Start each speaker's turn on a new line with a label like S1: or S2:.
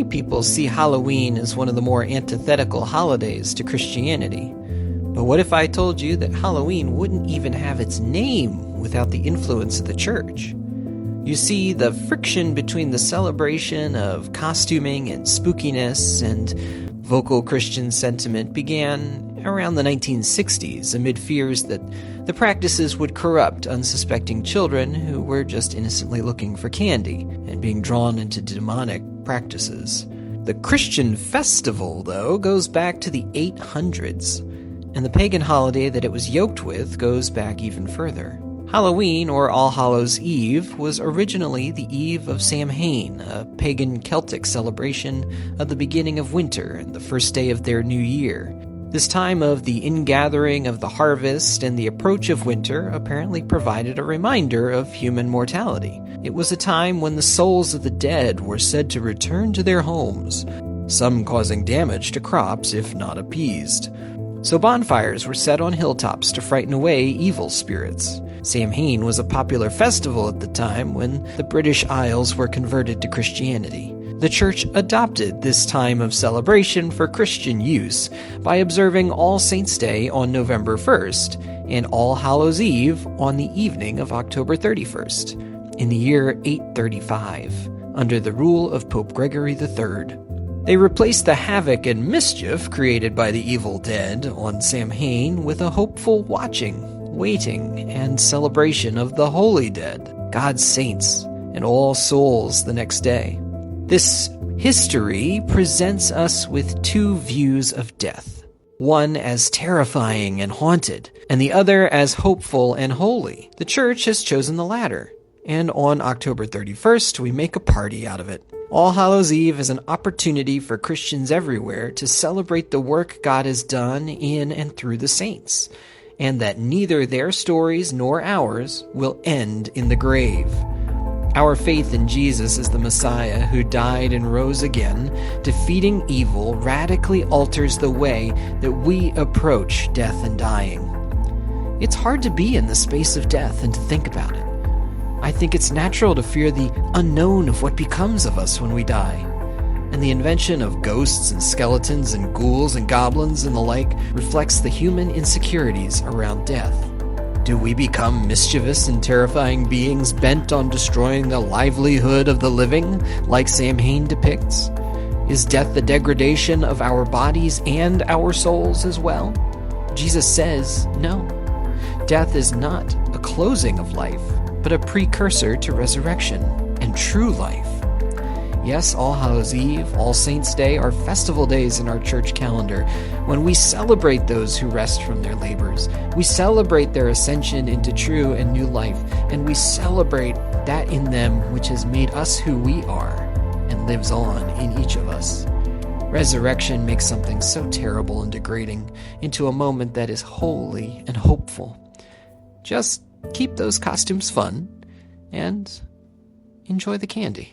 S1: people see Halloween as one of the more antithetical holidays to Christianity. But what if I told you that Halloween wouldn't even have its name without the influence of the church? You see, the friction between the celebration of costuming and spookiness and vocal Christian sentiment began around the 1960s amid fears that the practices would corrupt unsuspecting children who were just innocently looking for candy and being drawn into demonic practices. The Christian festival, though, goes back to the 800s, and the pagan holiday that it was yoked with goes back even further. Halloween, or All Hallows Eve, was originally the Eve of Samhain, a pagan Celtic celebration of the beginning of winter and the first day of their new year. This time of the ingathering of the harvest and the approach of winter apparently provided a reminder of human mortality. It was a time when the souls of the dead were said to return to their homes, some causing damage to crops if not appeased. So bonfires were set on hilltops to frighten away evil spirits. Samhain was a popular festival at the time when the British Isles were converted to Christianity. The church adopted this time of celebration for Christian use by observing All Saints' Day on November 1st and All Hallows' Eve on the evening of October 31st in the year 835, under the rule of Pope Gregory III. They replaced the havoc and mischief created by the evil dead on Samhain with a hopeful watching, waiting, and celebration of the holy dead, God's saints, and all souls the next day. This history presents us with two views of death, one as terrifying and haunted, and the other as hopeful and holy. The church has chosen the latter, and on October 31st, we make a party out of it. All Hallows' Eve is an opportunity for Christians everywhere to celebrate the work God has done in and through the saints, and that neither their stories nor ours will end in the grave. Our faith in Jesus as the Messiah who died and rose again, defeating evil, radically alters the way that we approach death and dying. It's hard to be in the space of death and to think about it. I think it's natural to fear the unknown of what becomes of us when we die. And the invention of ghosts and skeletons and ghouls and goblins and the like reflects the human insecurities around death. Do we become mischievous and terrifying beings bent on destroying the livelihood of the living, like Samhain depicts? Is death the degradation of our bodies and our souls as well? Jesus says, no. Death is not a closing of life, but a precursor to resurrection and true life. Yes, All Hallows' Eve, All Saints' Day are festival days in our church calendar when we celebrate those who rest from their labors. We celebrate their ascension into true and new life, and we celebrate that in them which has made us who we are and lives on in each of us. Resurrection makes something so terrible and degrading into a moment that is holy and hopeful. Just keep those costumes fun and enjoy the candy.